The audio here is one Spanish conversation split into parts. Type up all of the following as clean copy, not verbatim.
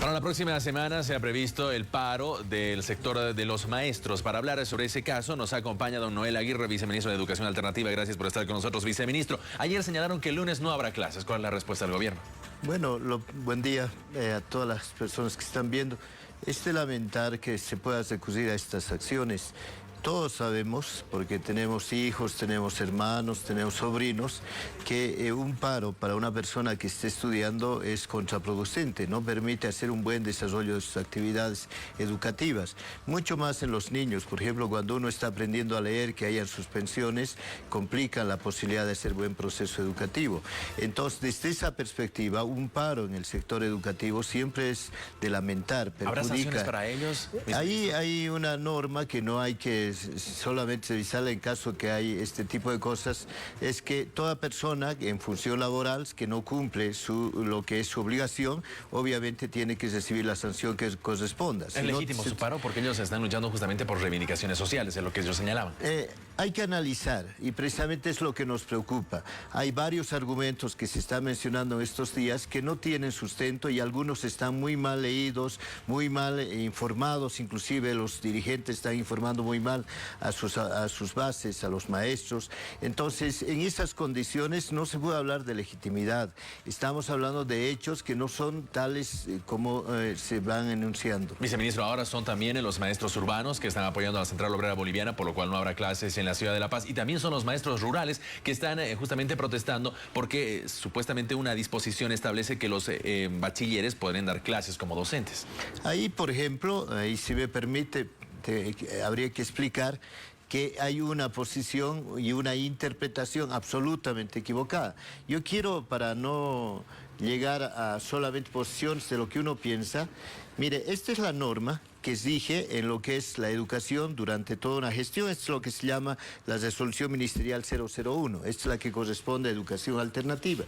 Para la próxima semana se ha previsto el paro del sector de los maestros. Para hablar sobre ese caso nos acompaña don Noel Aguirre, viceministro de Educación Alternativa. Gracias por estar con nosotros, viceministro. Ayer señalaron que el lunes no habrá clases. ¿Cuál es la respuesta del gobierno? Bueno, buen día a todas las personas que están viendo. Es de lamentar que se pueda recurrir a estas acciones. Todos sabemos, porque tenemos hijos, tenemos hermanos, tenemos sobrinos, que un paro para una persona que esté estudiando es contraproducente, no permite hacer un buen desarrollo de sus actividades educativas. Mucho más en los niños, por ejemplo, cuando uno está aprendiendo a leer, que hayan suspensiones, complican la posibilidad de hacer buen proceso educativo. Entonces, desde esa perspectiva, un paro en el sector educativo siempre es de lamentar, perjudica. ¿Habrá sanciones para ellos? Ahí hay una norma que no hay que solamente revisarla en caso que hay este tipo de cosas, es que toda persona en función laboral que no cumple lo que es su obligación, obviamente tiene que recibir la sanción que corresponda. ¿Es legítimo su paro? Porque ellos están luchando justamente por reivindicaciones sociales, es lo que ellos señalaban. Hay que analizar, y precisamente es lo que nos preocupa. Hay varios argumentos que se están mencionando en estos días que no tienen sustento y algunos están muy mal leídos, muy mal informados, inclusive los dirigentes están informando muy mal a sus bases, a los maestros. Entonces, en esas condiciones no se puede hablar de legitimidad. Estamos hablando de hechos que no son tales como se van enunciando. Viceministro, ahora son también los maestros urbanos que están apoyando a la Central Obrera Boliviana, por lo cual no habrá clases en la ciudad de La Paz. Y también son los maestros rurales que están justamente protestando porque supuestamente una disposición establece que los bachilleres pueden dar clases como docentes. Ahí, por ejemplo, ahí si me permite, habría que explicar que hay una posición y una interpretación absolutamente equivocada. Yo quiero, para no llegar a solamente posiciones de lo que uno piensa, mire, esta es la norma que rige en lo que es la educación durante toda una gestión. Esto es lo que se llama la resolución ministerial 001. Esta es la que corresponde a educación alternativa.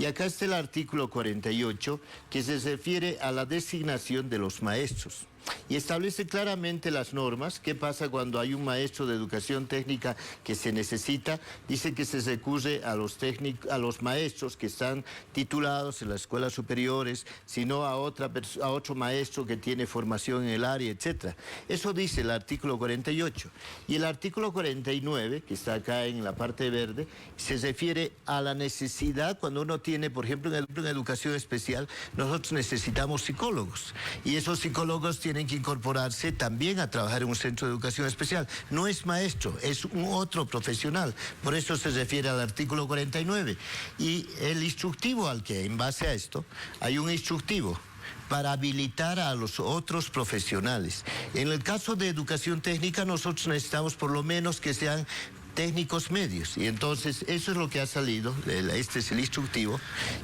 Y acá está el artículo 48, que se refiere a la designación de los maestros. Y establece claramente las normas. ¿Qué pasa cuando hay un maestro de educación técnica que se necesita? Dice que se recurre a los maestros que están titulados en las escuelas superiores, sino a otro maestro que tiene formación en el área, etc. Eso dice el artículo 48. Y el artículo 49, que está acá en la parte verde, se refiere a la necesidad cuando uno tiene, por ejemplo, en educación especial, nosotros necesitamos psicólogos. Y esos psicólogos tienen que incorporarse también a trabajar en un centro de educación especial. No es maestro, es un otro profesional. Por eso se refiere al artículo 49. Y el instructivo al que, en base a esto, hay un instructivo para habilitar a los otros profesionales. En el caso de educación técnica, nosotros necesitamos por lo menos que sean técnicos medios, y entonces eso es lo que ha salido, este es el instructivo,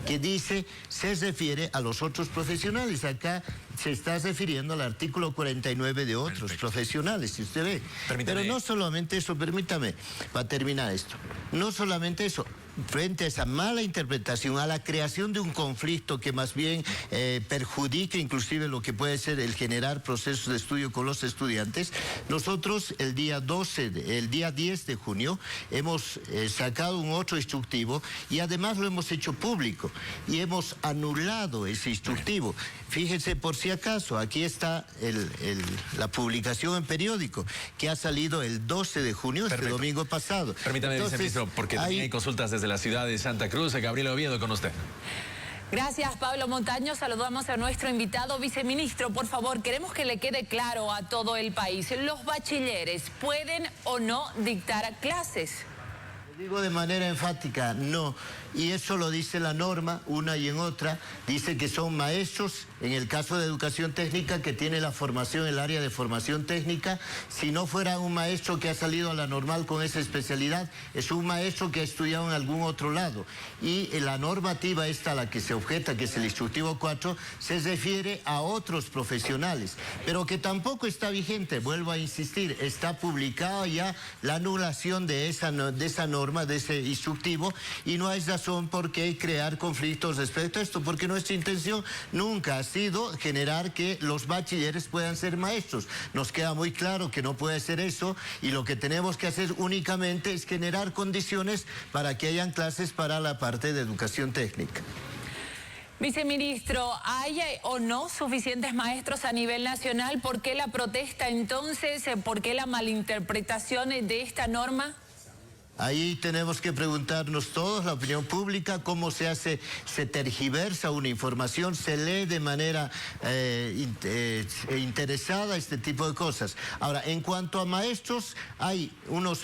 que dice, se refiere a los otros profesionales. Acá se está refiriendo al artículo 49 de otros profesionales, si usted ve. Permítame. Pero no solamente eso, permítame, para terminar esto, no solamente eso, frente a esa mala interpretación, a la creación de un conflicto que más bien perjudica inclusive lo que puede ser el generar procesos de estudio con los estudiantes, nosotros el día 10 de junio hemos sacado un otro instructivo y además lo hemos hecho público y hemos anulado ese instructivo. Fíjense, por si acaso, aquí está la publicación en periódico que ha salido el 12 de junio, este domingo pasado. Permítame, viceministro, porque también hay consultas desde la ciudad de Santa Cruz. Gabriela Oviedo, con usted. Gracias, Pablo Montaño. Saludamos a nuestro invitado viceministro. Por favor, queremos que le quede claro a todo el país. ¿Los bachilleres pueden o no dictar clases? Digo de manera enfática, no. Y eso lo dice la norma, una y en otra. Dice que son maestros, en el caso de educación técnica, que tiene la formación en el área de formación técnica. Si no fuera un maestro que ha salido a la normal con esa especialidad, es un maestro que ha estudiado en algún otro lado. Y la normativa esta a la que se objeta, que es el instructivo 4, se refiere a otros profesionales, pero que tampoco está vigente. Vuelvo a insistir, está publicada ya la anulación de esa norma, de ese instructivo, y no hay razón por qué crear conflictos respecto a esto, porque nuestra intención nunca ha sido generar que los bachilleres puedan ser maestros. Nos queda muy claro que no puede ser eso, y lo que tenemos que hacer únicamente es generar condiciones para que hayan clases para la parte de educación técnica. Viceministro, ¿hay o no suficientes maestros a nivel nacional? ¿Por qué la protesta entonces? ¿Por qué la malinterpretación de esta norma? Ahí tenemos que preguntarnos todos, la opinión pública, cómo se hace, se tergiversa una información, se lee de manera interesada este tipo de cosas. Ahora, en cuanto a maestros, hay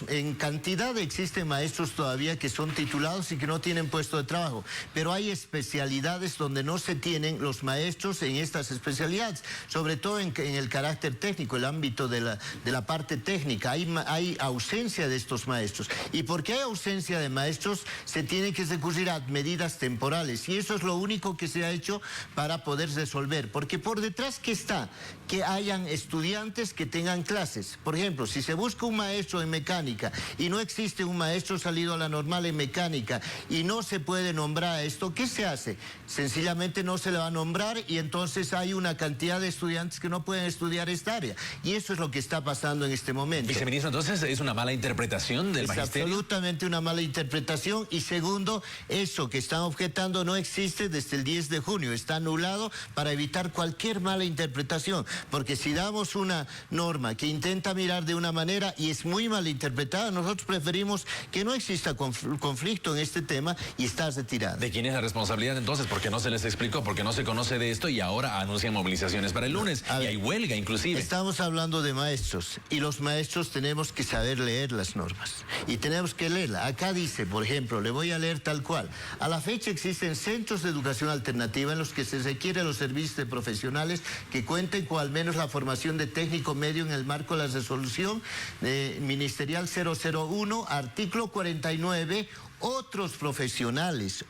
en cantidad existen maestros todavía que son titulados y que no tienen puesto de trabajo, pero hay especialidades donde no se tienen los maestros en estas especialidades, sobre todo en el carácter técnico, el ámbito de la parte técnica, hay ausencia de estos maestros. Y porque hay ausencia de maestros, se tiene que recurrir a medidas temporales. Y eso es lo único que se ha hecho para poder resolver. Porque por detrás, ¿qué está? Que hayan estudiantes que tengan clases. Por ejemplo, si se busca un maestro en mecánica y no existe un maestro salido a la normal en mecánica y no se puede nombrar a esto, ¿qué se hace? Sencillamente no se le va a nombrar y entonces hay una cantidad de estudiantes que no pueden estudiar esta área. Y eso es lo que está pasando en este momento. Viceministro, entonces es una mala interpretación del magisterio. Absolutamente una mala interpretación. Y segundo, eso que están objetando no existe desde el 10 de junio, está anulado para evitar cualquier mala interpretación, porque si damos una norma que intenta mirar de una manera y es muy mal interpretada, nosotros preferimos que no exista conflicto en este tema y está retirada. ¿De quién es la responsabilidad entonces? Porque no se les explicó, porque no se conoce de esto y ahora anuncian movilizaciones para el lunes y hay huelga inclusive. Estamos hablando de maestros y los maestros tenemos que saber leer las normas y tenemos que leerla. Acá dice, por ejemplo, le voy a leer tal cual. A la fecha existen centros de educación alternativa en los que se requiere los servicios de profesionales que cuenten con al menos la formación de técnico medio en el marco de la resolución ministerial 001, artículo 49, otros profesionales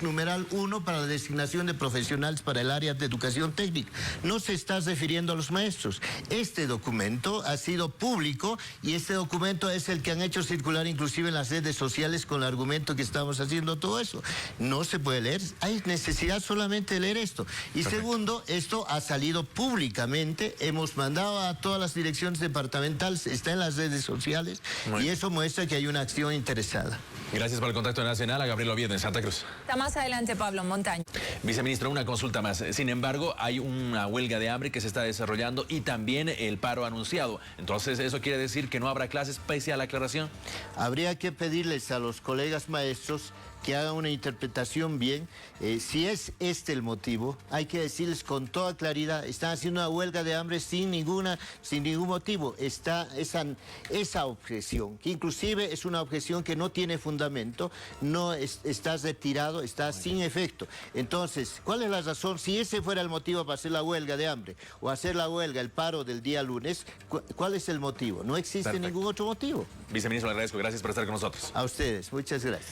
numeral 1 para la designación de profesionales para el área de educación técnica. No se está refiriendo a los maestros. Este documento ha sido público y este documento es el que han hecho circular inclusive en las redes sociales con el argumento que estamos haciendo todo eso. No se puede leer, hay necesidad solamente de leer esto. Y segundo, esto ha salido públicamente, hemos mandado a todas las direcciones departamentales, está en las redes sociales y eso muestra que hay una acción interesante. Gracias por el contacto nacional a Gabriel Oviedo en Santa Cruz. Está más adelante Pablo Montaño. Viceministro, una consulta más. Sin embargo, hay una huelga de hambre que se está desarrollando y también el paro anunciado. Entonces, ¿eso quiere decir que no habrá clases pese a la aclaración? Habría que pedirles a los colegas maestros que hagan una interpretación bien. Si es este el motivo, hay que decirles con toda claridad, están haciendo una huelga de hambre sin ningún motivo. Está esa objeción, que inclusive es una objeción que no tiene fundamento, no está retirado, está sin efecto. Entonces, ¿cuál es la razón? Si ese fuera el motivo para hacer la huelga de hambre o hacer la huelga, el paro del día lunes, ¿cuál es el motivo? No existe ningún otro motivo. Viceministro, le agradezco. Gracias por estar con nosotros. A ustedes, muchas gracias.